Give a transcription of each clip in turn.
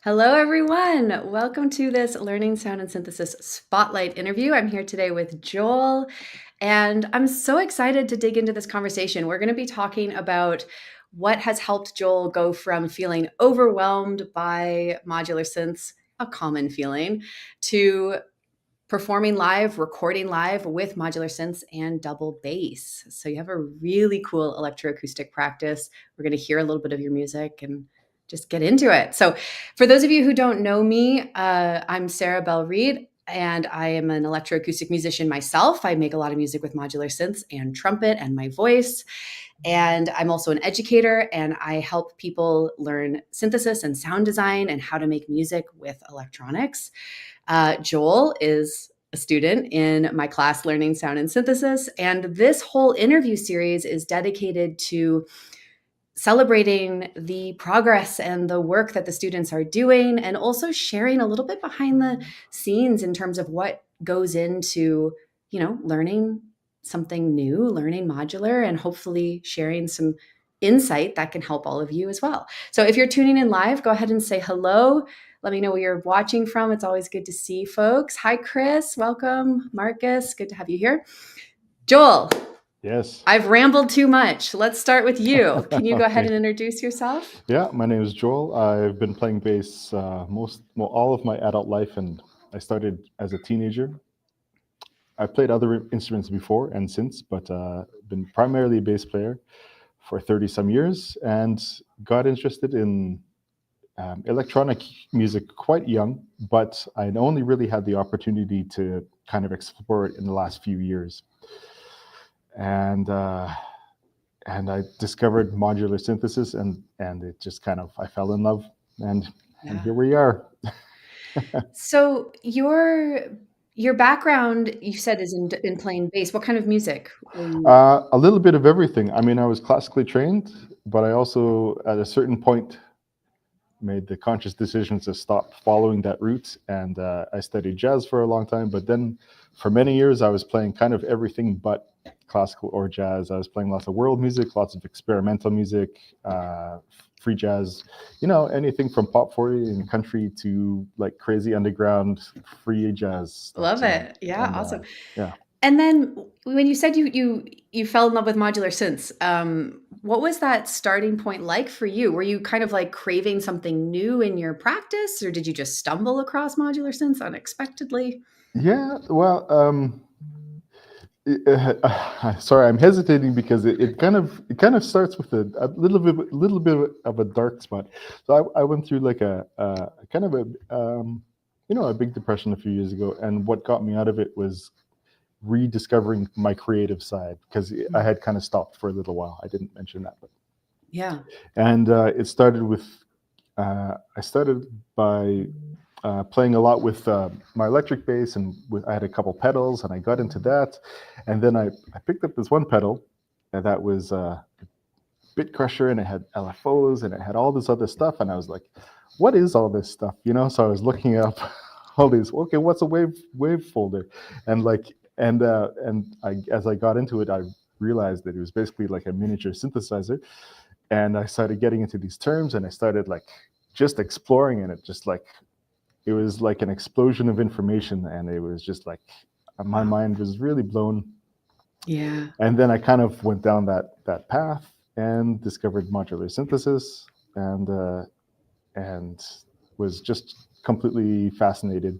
Hello, everyone. Welcome to this Learning Sound and Synthesis Spotlight interview. I'm here today with Joel, and I'm so excited to dig into this conversation. We're going to be talking about what has helped Joel go from feeling overwhelmed by modular synths, a common feeling, to performing live, recording live with modular synths and double bass. So you have a really cool electroacoustic practice. We're going to hear a little bit of your music and just get into it. So for those of you who don't know me, I'm Sarah Belle Reid, and I am an electroacoustic musician myself. I make a lot of music with modular synths and trumpet and my voice. And I'm also an educator, and I help people learn synthesis and sound design and how to make music with electronics. Joel is a student in my class, Learning Sound and Synthesis. And this whole interview series is dedicated to celebrating the progress and the work that the students are doing, and also sharing a little bit behind the scenes in terms of what goes into, learning something new, learning modular, and hopefully sharing some insight that can help all of you as well. So if you're tuning in live, go ahead and say hello. Let me know where you're watching from. It's always good to see folks. Hi, Chris. Welcome. Marcus, good to have you here. Joel, Yes. I've rambled too much. Let's start with you. Can you go ahead and introduce yourself? Yeah, my name is Joel. I've been playing bass all of my adult life, and I started as a teenager. I've played other instruments before and since, but been primarily a bass player for 30 some years, and got interested in electronic music quite young, but I only really had the opportunity to kind of explore it in the last few years. And I discovered modular synthesis, and it just kind of I fell in love, and Yeah. here we are. So your background, you said, is in playing bass. What kind of music were you? A little bit of everything. I mean, I was classically trained, but I also, at a certain point, made the conscious decision to stop following that route. And I studied jazz for a long time, but then for many years, I was playing kind of everything but classical or jazz. I was playing lots of world music, lots of experimental music, free jazz, anything from pop 40 and country to like crazy underground free jazz stuff. Love it. Yeah, And awesome. yeah. And then when you said you fell in love with modular synths, what was that starting point like for you? Were you kind of like craving something new in your practice, or did you just stumble across modular synths unexpectedly? Yeah, well, sorry, I'm hesitating because it kind of starts with a little bit of a dark spot. So I went through like a kind of a big depression a few years ago, and what got me out of it was rediscovering my creative side, because I had kind of stopped for a little while. I didn't mention that, but Yeah. and it started with I started by playing a lot with my electric bass, and I had a couple pedals, and I got into that, and then I picked up this one pedal, and that was Bit Crusher, and it had LFOs, and it had all this other stuff, and I was like, "What is all this stuff?" So I was looking up all these. Okay, what's a wave folder, and as I got into it, I realized that it was basically like a miniature synthesizer, and I started getting into these terms, and I started like just exploring, and it was like an explosion of information, and it was just like my mind was really blown. Yeah. And then I kind of went down that path and discovered modular synthesis, and was just completely fascinated.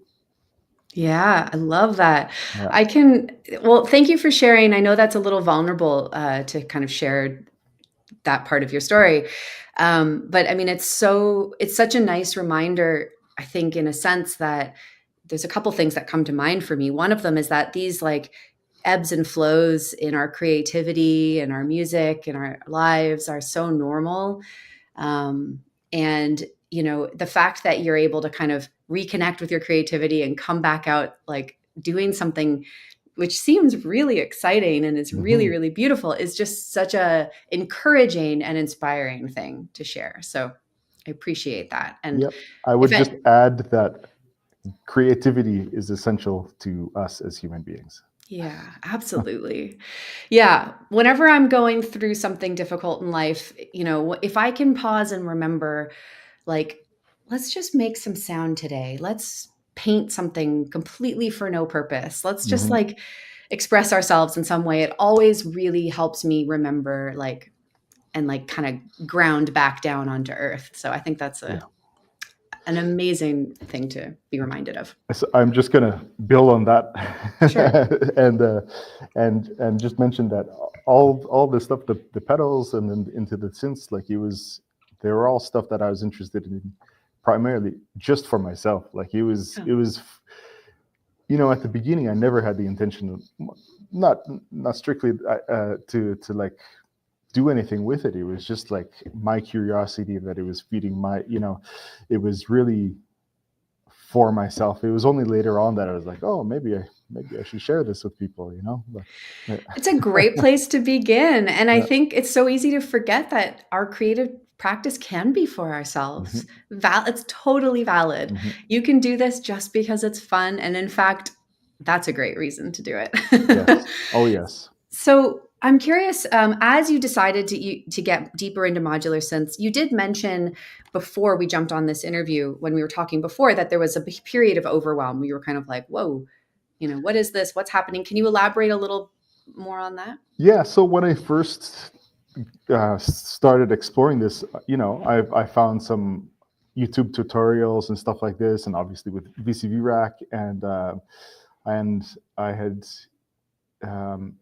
Yeah, I love that. Yeah. Well, thank you for sharing. I know that's a little vulnerable to kind of share that part of your story. But I mean, it's such a nice reminder, I think, in a sense, that there's a couple things that come to mind for me. One of them is that these like ebbs and flows in our creativity and our music and our lives are so normal. And the fact that you're able to kind of reconnect with your creativity and come back out like doing something which seems really exciting and is really, Hmm. really beautiful, is just such a encouraging and inspiring thing to share. So I appreciate that. And Yep. I if would just it, add that creativity is essential to us as human beings. yeah, absolutely. Yeah. Whenever I'm going through something difficult in life, if I can pause and remember, like, let's just make some sound today. Let's paint something completely for no purpose. Let's just Hmm. like express ourselves in some way. It always really helps me remember like and like kind of ground back down onto earth. So I think that's Yeah. an amazing thing to be reminded of. So I'm just gonna build on that, Sure. and just mention that all the stuff, the pedals and then into the synths, like they were all stuff that I was interested in primarily just for myself. Like it was, at the beginning, I never had the intention of not strictly to like do anything with it. It was just like my curiosity that it was feeding my, it was really for myself. It was only later on that I was like, oh, maybe I should share this with people, But, It's a great place to begin. And I yeah. think it's so easy to forget that our creative practice can be for ourselves. Hmm. It's totally valid. Hmm. You can do this just because it's fun. And in fact, that's a great reason to do Yes. it. Oh, yes. So I'm curious, as you decided to get deeper into modular synths, you did mention before we jumped on this interview, when we were talking before, that there was a period of overwhelm where you were kind of like, whoa, what is this? What's happening? Can you elaborate a little more on that? Yeah. So when I first started exploring this, I found some YouTube tutorials and stuff like this, and obviously with VCV Rack, and I had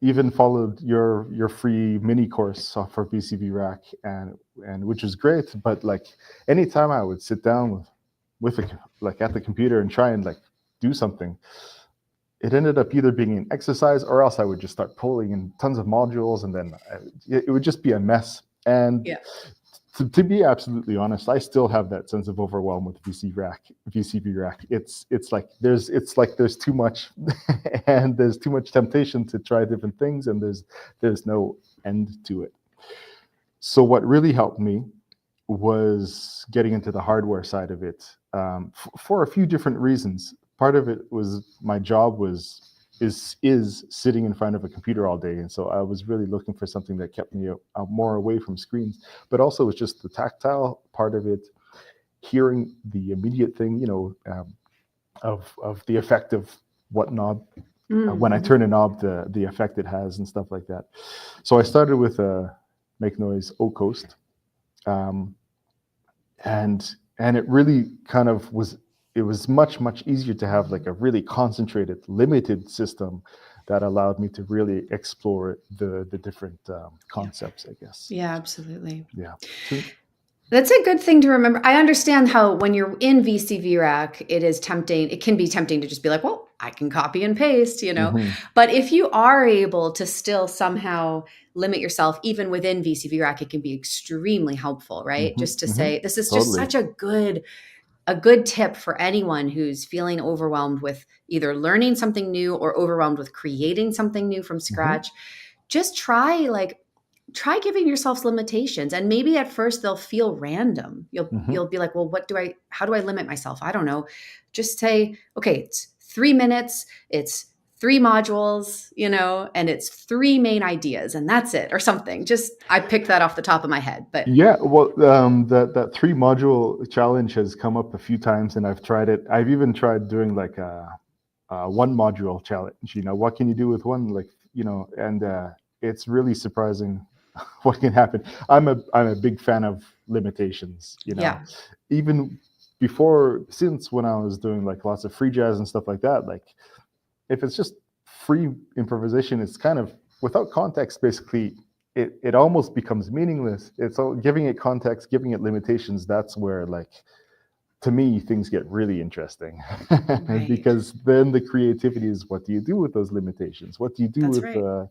even followed your free mini course for VCV Rack, and which was great. But like anytime I would sit down like at the computer and try and like do something, it ended up either being an exercise or else I would just start pulling in tons of modules, and then it would just be a mess. And Yeah. to be absolutely honest, I still have that sense of overwhelm with VCV Rack. It's like there's too much, and there's too much temptation to try different things, and there's no end to it. So what really helped me was getting into the hardware side of it, for a few different reasons. Part of it was my job is sitting in front of a computer all day, and so I was really looking for something that kept me more away from screens. But also, it's just the tactile part of it, hearing the immediate thing, of the effect of what knob, when I Mm-hmm. turn a knob, the effect it has and stuff like that. So I started with a Make Noise O Coast, um, and it really kind of was. It was much easier to have like a really concentrated, limited system that allowed me to really explore the different Yeah. concepts, I guess. Yeah, absolutely. Yeah. So, That's a good thing to remember. I understand how when you're in VCV Rack, it can be tempting to just be like, well, I can copy and paste. mhm. But if you are able to still somehow limit yourself, even within VCV Rack, it can be extremely helpful, right? Mhm. Just to Mhm. say, this is just Totally. such a good tip for anyone who's feeling overwhelmed with either learning something new or overwhelmed with creating something new from Mhm. scratch. Just try giving yourselves limitations, and maybe at first they'll feel random. you'll Mhm. you'll be like, well, how do I limit myself? I don't know. Just say, okay, it's 3 minutes, it's 3 modules, and it's 3 main ideas, and that's it, or something. Just, I picked that off the top of my head, but Yeah, well, that three module challenge has come up a few times, and I've tried it. I've even tried doing like a one module challenge. What can you do with one? Like, and it's really surprising what can happen. I'm a big fan of limitations. yeah. Even before, since when I was doing like lots of free jazz and stuff like that, like if it's just free improvisation, it's kind of without context. Basically, it almost becomes meaningless. It's all giving it context, giving it limitations. That's where, like, to me, things get really interesting, Right. because then the creativity is, what do you do with those limitations? What do you do That's with right.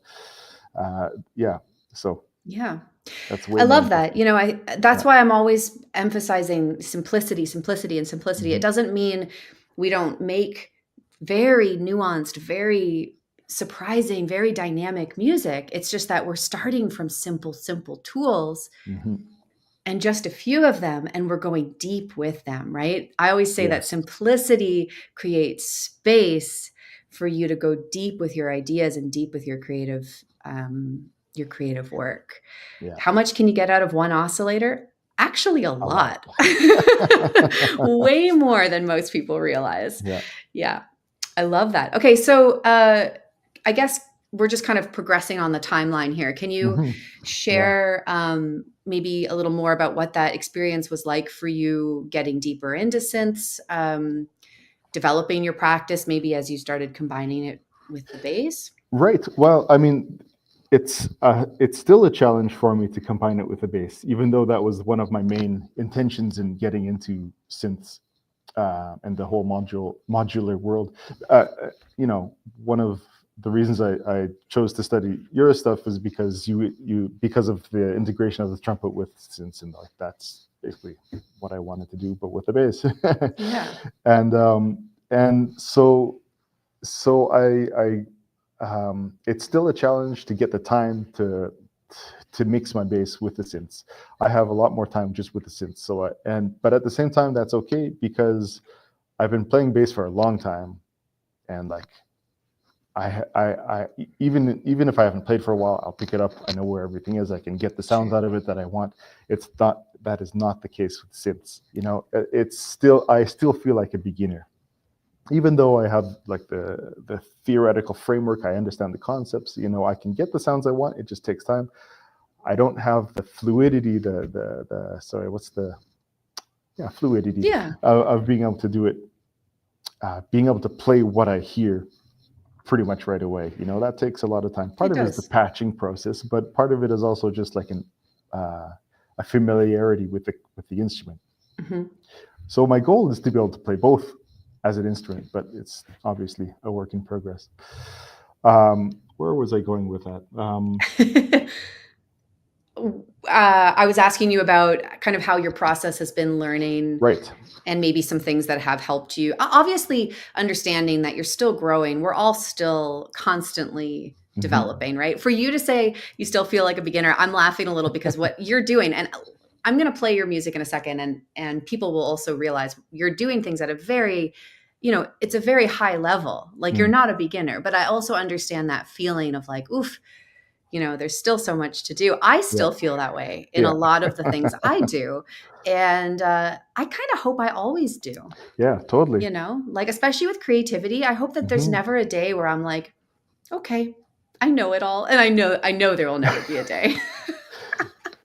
yeah? So Yeah. that's I way more love that. interesting. That's Yeah. why I'm always emphasizing simplicity, simplicity, and simplicity. It Hmm. doesn't mean we don't make very nuanced, very surprising, very dynamic music. It's just that we're starting from simple, simple tools Hmm. and just a few of them, and we're going deep with them, right? I always say that Yes. simplicity creates space for you to go deep with your ideas and deep with your creative work. Yeah. How much can you get out of one oscillator? Actually, a A lot. lot. Way more than most people realize. Yeah. Yeah. I love that. Okay, so I guess we're just kind of progressing on the timeline here. Can you Hmm. Yeah. share maybe a little more about what that experience was like for you getting deeper into synths, developing your practice, maybe as you started combining it with the bass? Right. Well, I mean, it's still a challenge for me to combine it with the bass, even though that was one of my main intentions in getting into synths and the whole modular world. One of the reasons I chose to study your stuff is because because of the integration of the trumpet with synths, and like that's basically what I wanted to do, but with the bass. Yeah. And it's still a challenge to get the time to mix my bass with the synths. I have a lot more time just with the synths. But at the same time, that's okay because I've been playing bass for a long time, and like even if I haven't played for a while, I'll pick it up. I know where everything is. I can get the sounds out of it that I want. That is not the case with synths. I still feel like a beginner. Even though I have like the theoretical framework, I understand the concepts, I can get the sounds I want. It just takes time. I don't have the fluidity, fluidity Yeah. of being able to do it, being able to play what I hear pretty much right away. That takes a lot of time. Part It of it is the does. patching process, but part of it is also just like a familiarity with the instrument. Hmm. So my goal is to be able to play both as an instrument, but it's obviously a work in progress. Where was I going with that? I was asking you about kind of how your process has been learning Right. and maybe some things that have helped you. Obviously, understanding that you're still growing, we're all still constantly developing, right? For you to say you still feel like a beginner, I'm laughing a little because what you're doing, and I'm going to play your music in a second, and people will also realize you're doing things at a very, it's a very high level. Like you're not a beginner, but I also understand that feeling of like, oof, there's still so much to do. I Yeah. still feel that way in a Yeah. lot of the things I do. And I kind of hope I always do, Yeah. Totally. like, especially with creativity. I hope that there's Hmm. never a day where I'm like, okay, I know it all. And I know there will never be a day.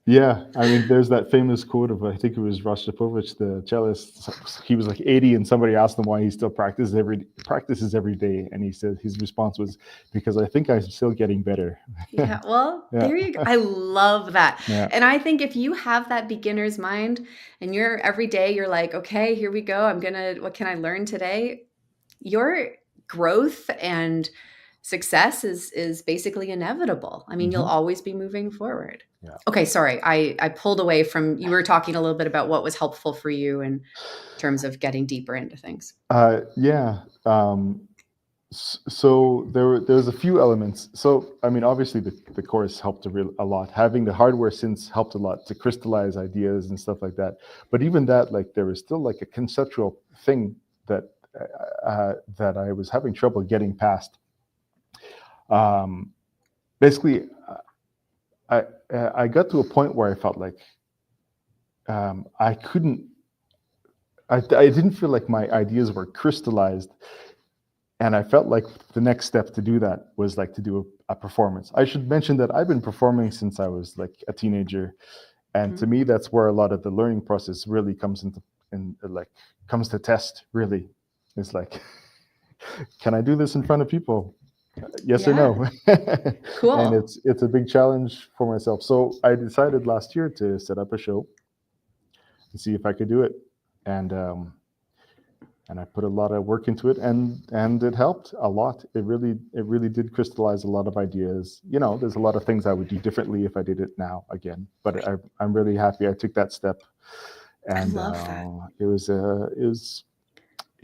Yeah, I mean, there's that famous quote of, I think it was Rostropovich, the cellist. He was like 80, and somebody asked him why he still practices every day, and he said his response was, "Because I think I'm still getting better." Yeah. Well, Yeah, there you go. I love that. yeah, And I think if you have that beginner's mind and you're every day, you're like, okay, here we go. What can I learn today? Your growth and success is basically inevitable. I mean, you'll hmm, always be moving forward. yeah, Okay, sorry. I pulled away from you were talking a little bit about what was helpful for you in terms of getting deeper into things. yeah. So there's a few elements. So I mean, obviously the course helped a lot. Having the hardware synths helped a lot to crystallize ideas and stuff like that. But even that, like, there was still like a conceptual thing that that I was having trouble getting past. Um, Basically, I I got to a point where I felt like I couldn't. I didn't feel like my ideas were crystallized, and I felt like the next step to do that was like to do a performance. I should mention that I've been performing since I was like a teenager, and to Mhm. me, that's where a lot of the learning process really comes comes to test. Really, it's like, can I do this in front of people? Yes or Yeah. no? And Cool. it's a big challenge for myself. So I decided last year to set up a show and see if I could do it, and I put a lot of work into it, and it helped a lot. It really did crystallize a lot of ideas. There's a lot of things I would do differently if I did it now again, but Right. I'm really happy I took that step, I and love that.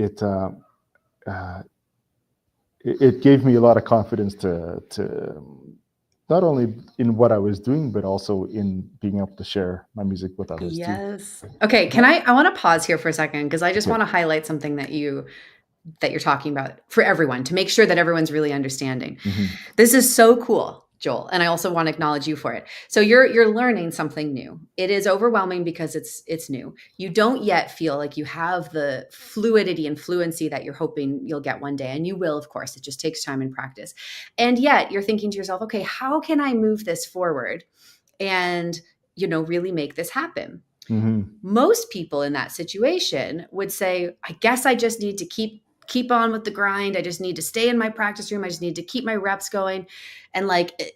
it uh, it gave me a lot of confidence to not only in what I was doing, but also in being able to share my music with others too. Yes. Okay, Yeah. I want to pause here for a second because I just Okay. want to highlight something that you're talking about for everyone to make sure that everyone's really understanding. Hmm. This is so cool. Joel, and I also want to acknowledge you for it. So you're learning something new. It is overwhelming because it's new. You don't yet feel like you have the fluidity and fluency that you're hoping you'll get one day, and you will, of course. It just takes time and practice. And yet you're thinking to yourself, okay, how can I move this forward and really make this happen? Mm-hmm. Most people in that situation would say, I guess I just need to keep on with the grind. I just need to stay in my practice room. I just need to keep my reps going and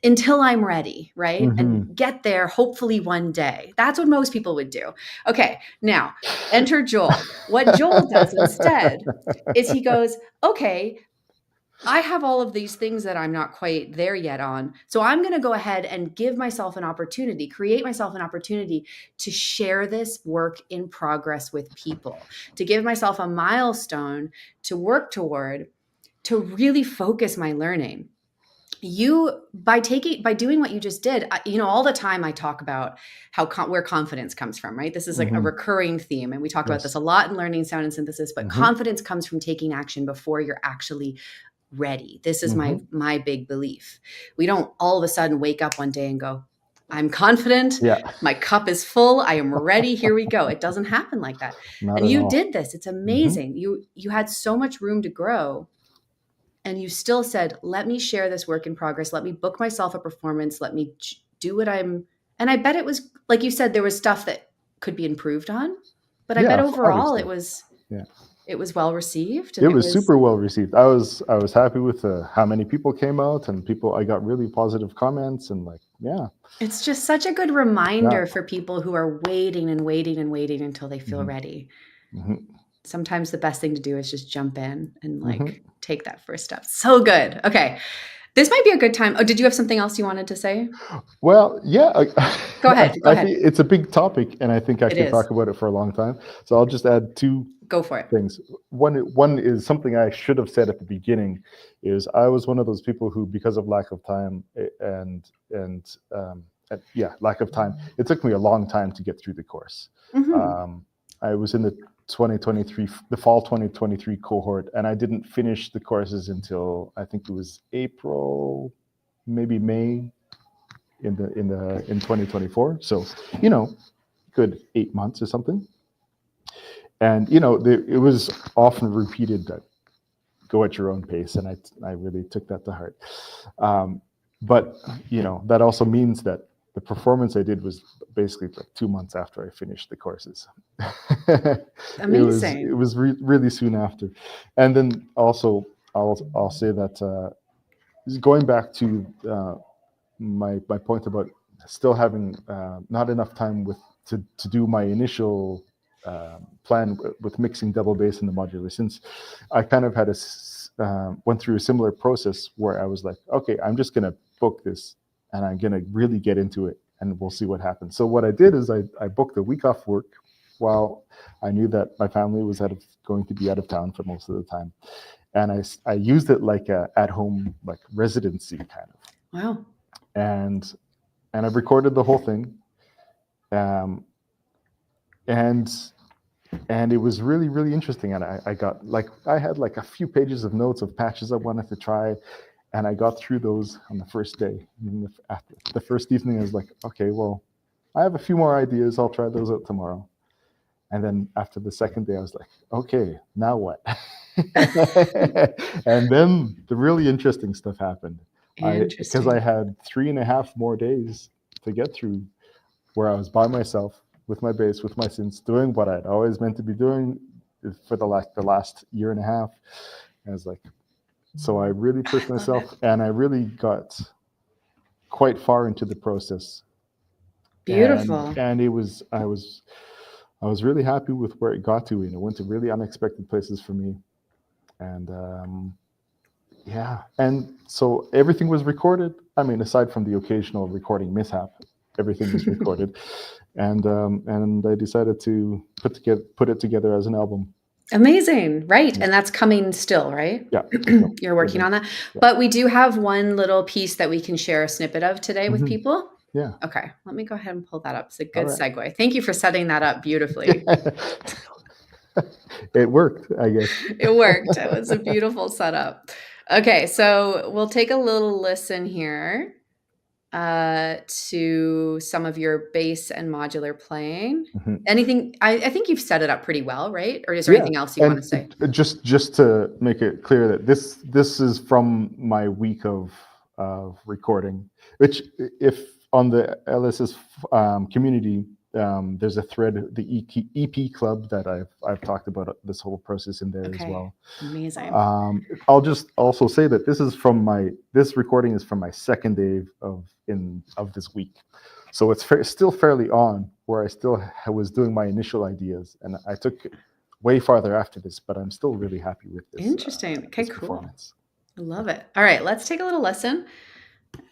until I'm ready, right? Mm-hmm. And get there hopefully one day. That's what most people would do. Okay, now enter Joel. What Joel does instead is he goes, okay, I have all of these things that I'm not quite there yet on. So I'm going to go ahead and give myself an opportunity, create myself an opportunity to share this work in progress with people, to give myself a milestone to work toward, to really focus my learning. By doing what you just did, all the time I talk about where confidence comes from, right? This is like a Mm-hmm. recurring theme. And we talk about this Yes. a lot in learning sound and synthesis, but Mm-hmm. confidence comes from taking action before you're actually ready. This is Mm-hmm. my big belief. We don't all of a sudden wake up one day and go, I'm confident. Yeah. My cup is full. I am ready. Here we go. It doesn't happen like that. Not And at you all. did this. It's amazing. You had so much room to grow. And you still said, let me share this work in progress. Let me book myself a performance. Let me do what and I bet it was, like you said, there was stuff that could be improved on, but I bet overall obviously. it was well received. It And was super well received. I was happy with how many people came out, and I got really positive comments, and it's just such a good reminder for people who are waiting and waiting and waiting until they feel ready. Mm-hmm. Sometimes the best thing to do is just jump in and take that first step. So good. Okay. This might be a good time. Oh, did you have something else you wanted to say? Well, yeah. Go ahead. Go ahead. Think it's a big topic, and I think I can is. talk about it for a long time. So I'll just add two Go for it. things. One is something I should have said at the beginning. Is I was one of those people who, because of lack of time and lack of time, it took me a long time to get through the course. I was in the fall 2023 cohort, and I didn't finish the courses until I think it was April, maybe May in 2024. So, good 8 months or something. And, it was often repeated that go at your own pace. And I really took that to heart. But, that also means that the performance I did was basically like 2 months after I finished the courses. Amazing. It was really soon after. And then also, I'll say that going back to my point about still having not enough time to do my initial plan with mixing double bass and the modular synths, I kind of had went through a similar process where I was like, okay, I'm just going to book this and I'm going to really get into it and we'll see what happens. So what I did is I booked a week off work while I knew that my family was going to be out of town for most of the time. And I used it like a at-home like residency kind of. Wow. And I've recorded the whole thing. And it was really, really interesting. And I had like a few pages of notes of patches I wanted to try. And I got through those on the first day. And after the first evening, I was like, okay, well, I have a few more ideas. I'll try those out tomorrow. And then after the second day, I was like, okay, now what? And then the really interesting stuff happened. Because I had 3.5 more days to get through where I was by myself with my bass, with my synths, doing what I'd always meant to be doing for the last year and a half. And I was like, so I really pushed myself and I really got quite far into the process. Beautiful. And I was really happy with where it got to, and it went to really unexpected places for me. And and so everything was recorded. I mean, aside from the occasional recording mishap, everything was recorded. And I decided to put it together as an album. Amazing. Right. And that's coming still, right? Yeah. You're working on that. Yeah. But we do have one little pice that we can share a snippet of today with people. Yeah. Okay. Let me go ahead and pull that up. It's a good segue. Thank you for setting that up beautifully. It worked, I guess. It worked. It was a beautiful setup. Okay. So we'll take a little listen here. to some of your bass and modular playing. Mhm. Anything? I think you've set it up pretty well, right? Or is there Yeah, anything else you want to and say? just to make it clear that this is from my week of recording, which if on the LSS community, there's a thread, the EP club, that I've talked about this whole process in there as Okay, well. amazing. I'll just also say that this recording is from my second day of this week, so it's still fairly on, where I still was doing my initial ideas, and I took it way farther after this, but I'm still really happy with Interesting. Okay, this cool. performance. I love it. All right, let's take a little lesson.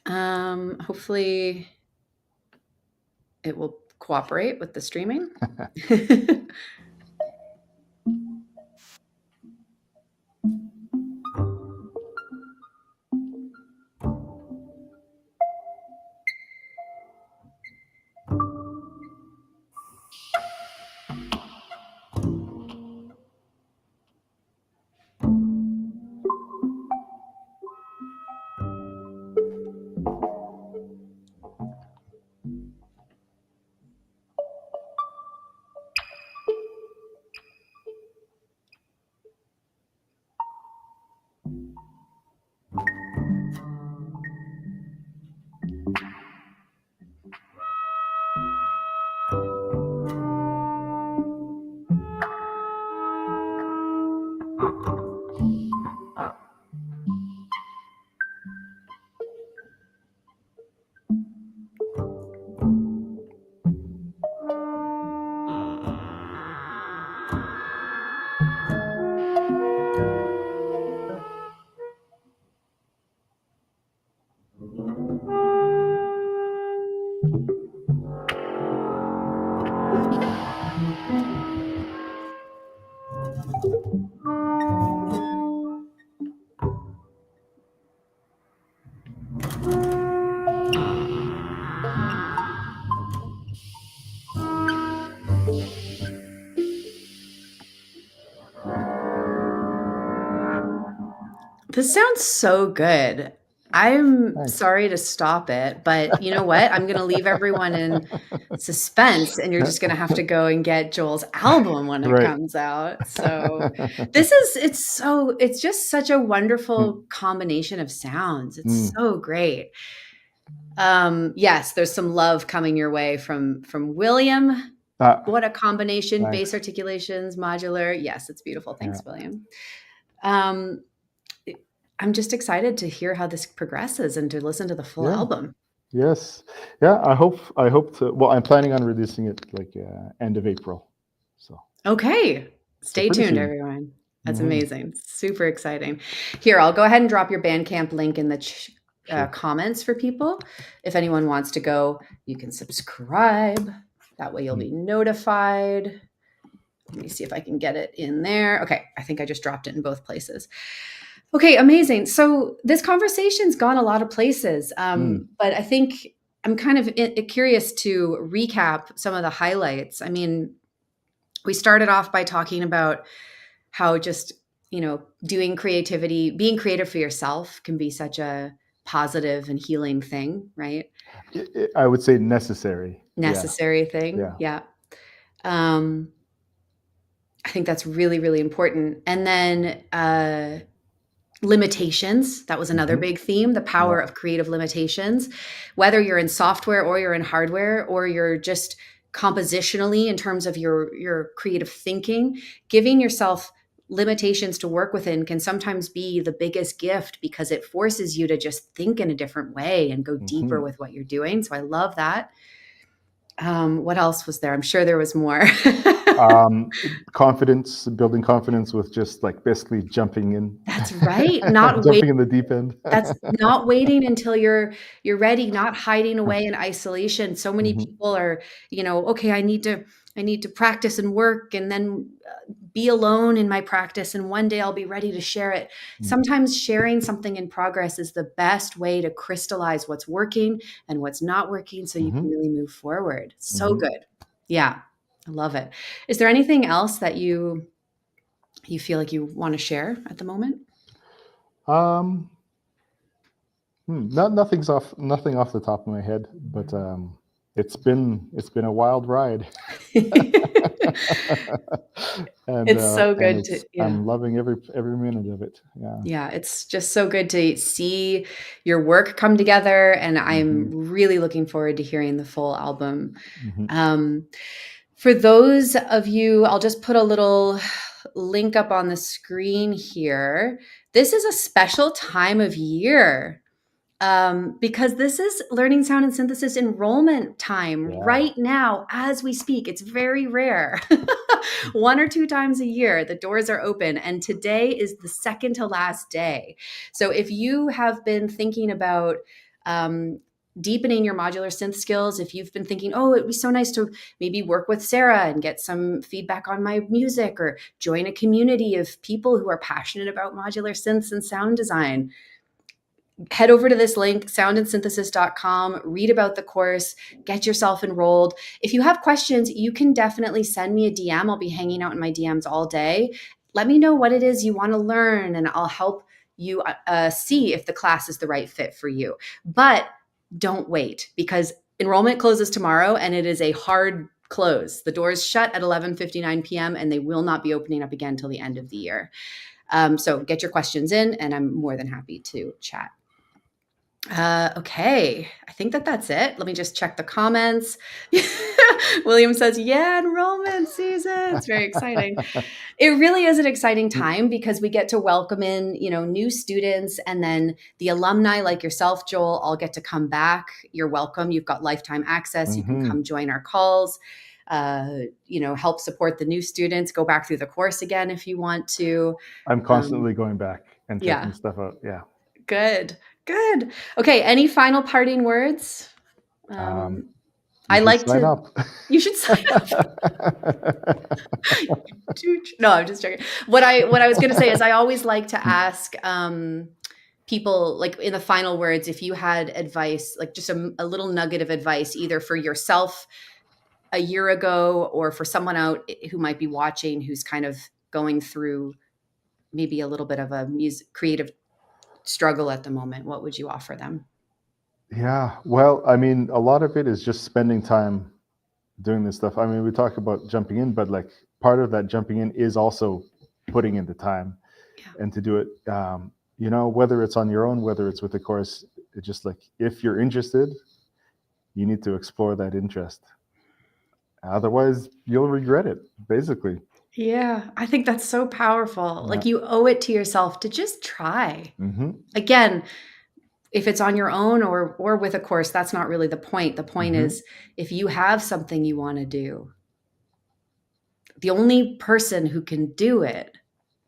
Hopefully it will cooperate with the streaming. This sounds so good. I'm Thanks. sorry to stop it, but you know what? I'm going to leave everyone in suspense, and you're just going to have to go and get Joel's album when it Right. comes out. So it's just such a wonderful combination of sounds. It's Mm. so great. Yes, there's some love coming your way from William. What a combination, bass Thanks. articulations, modular. Yes, it's beautiful. Yeah. Thanks, William. Um, I'm just excited to hear how this progresses and to listen to the full Yeah. album. Yes. Yeah. I hope to. Well, I'm planning on releasing it like end of April. So Okay. Stay pretty tuned, soon. everyone. That's Hmm. amazing. Super exciting. Here, I'll go ahead and drop your Bandcamp link in the Sure. comments for people. If anyone wants to go, you can subscribe. That way you'll be notified. Let me see if I can get it in there. Okay, I think I just dropped it in both places. Okay, amazing. So this conversation's gone a lot of places, but I think I'm kind of curious to recap some of the highlights. I mean, we started off by talking about how just, doing creativity, being creative for yourself can be such a positive and healing thing, right? I would say necessary. Yeah. Necessary thing. Yeah. Yeah. Um, I think that's really, really important. And then limitations. That was another Hmm. big theme, the Yeah. power of creative limitations. Whether you're in software or you're in hardware or you're just compositionally in terms of your creative thinking, giving yourself limitations to work within can sometimes be the biggest gift because it forces you to just think in a different way and go deeper Hmm. with what you're doing. So I love that. What else was there? I'm sure there was more. Um, Confidence, building confidence with just like basically jumping in, That's right. Not jumping in the deep end. That's not waiting until you're ready, not hiding away in isolation. So many Hmm. people are, okay, I need to practice and work and then be alone in my practice and one day I'll be ready to share it. Sometimes sharing something in progress is the best way to crystallize what's working and what's not working so you can Hmm. really move forward. So Hmm. good. Yeah. I love it. Is there anything else that you feel like you want to share at the moment? Um, Nothing off the top of my head, but it's been a wild ride. and It's so and good to, it's yeah. I'm loving every minute of it. Yeah. Yeah, it's just so good to see your work come together, and I'm Hmm. really looking forward to hearing the full album. Hmm. Um, for those of you, I'll just put a little link up on the screen here. This is a special time of year, because this is learning sound and synthesis enrollment time Yeah. right now as we speak. It's very rare. 1 or 2 times a year, the doors are open, and today is the second to last day. So if you have been thinking about deepening your modular synth skills, if you've been thinking, oh, it'd be so nice to maybe work with Sarah and get some feedback on my music, or join a community of people who are passionate about modular synths and sound design, head over to this link, soundandsynthesis.com, read about the course, get yourself enrolled. If you have questions, you can definitely send me a DM. I'll be hanging out in my DMs all day. Let me know what it is you want to learn, and I'll help you see if the class is the right fit for you. But don't wait, because enrollment closes tomorrow, and it is a hard close. The doors shut at 11:59 p.m. and they will not be opening up again till the end of the year. So get your questions in, and I'm more than happy to chat. Okay, I think that's it. Let me just check the comments. William says, yeah, enrollment season. It's very exciting. It really is an exciting time, because we get to welcome in, new students, and then the alumni like yourself, Joel, all get to come back. You're welcome. You've got lifetime access. You can come join our calls, help support the new students, go back through the course again if you want to. I'm constantly going back and Yeah. checking stuff out. Yeah. Good. Okay. Any final parting words? I like sign to. up. You should sign up. No, I'm just joking. What I was going to say is, I always like to ask people, like, in the final words, if you had advice, like just a little nugget of advice, either for yourself a year ago, or for someone out who might be watching, who's kind of going through maybe a little bit of a creative struggle at the moment. What would you offer them? Yeah, well, I mean, a lot of it is just spending time doing this stuff. I mean, we talk about jumping in, but like part of that jumping in is also putting in the time and to do it. Whether it's on your own, whether it's with a course, it's just like, if you're interested, you need to explore that interest. Otherwise, you'll regret it, basically. Yeah, I think that's so powerful. Yeah. Like, you owe it to yourself to just try. Mm-hmm. Again, if it's on your own or with a course, that's not really the point. The point is, if you have something you want to do, the only person who can do it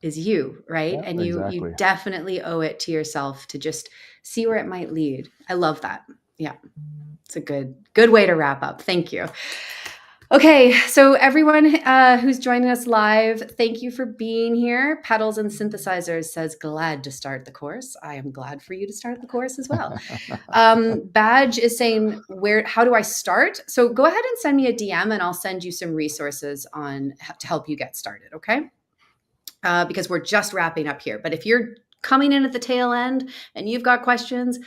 is you, right? Yeah, and exactly. you definitely owe it to yourself to just see where it might lead. I love that. Yeah. It's a good way to wrap up. Thank you. Okay, so everyone who's joining us live, thank you for being here. Pedals and Synthesizers says, glad to start the course. I am glad for you to start the course as well. Badge is saying, how do I start? So go ahead and send me a DM, and I'll send you some resources to help you get started, okay? Because we're just wrapping up here. But if you're coming in at the tail end and you've got questions,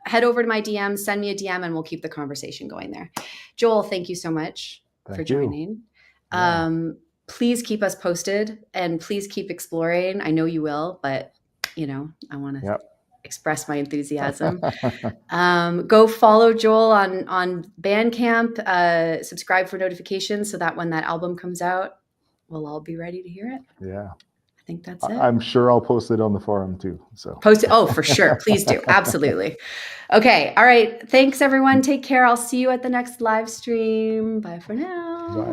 head over to my DM, send me a DM, and we'll keep the conversation going there. Joel, thank you so much for joining. Yeah. Please keep us posted, and please keep exploring. I know you will, but I want to express my enthusiasm. Go follow Joel on Bandcamp, subscribe for notifications so that when that album comes out, we'll all be ready to hear it. Yeah. I think that's it. I'm sure I'll post it on the forum too. So post it. Oh, for sure. Please do. Absolutely. Okay. All right. Thanks, everyone. Take care. I'll see you at the next live stream. Bye for now. Bye.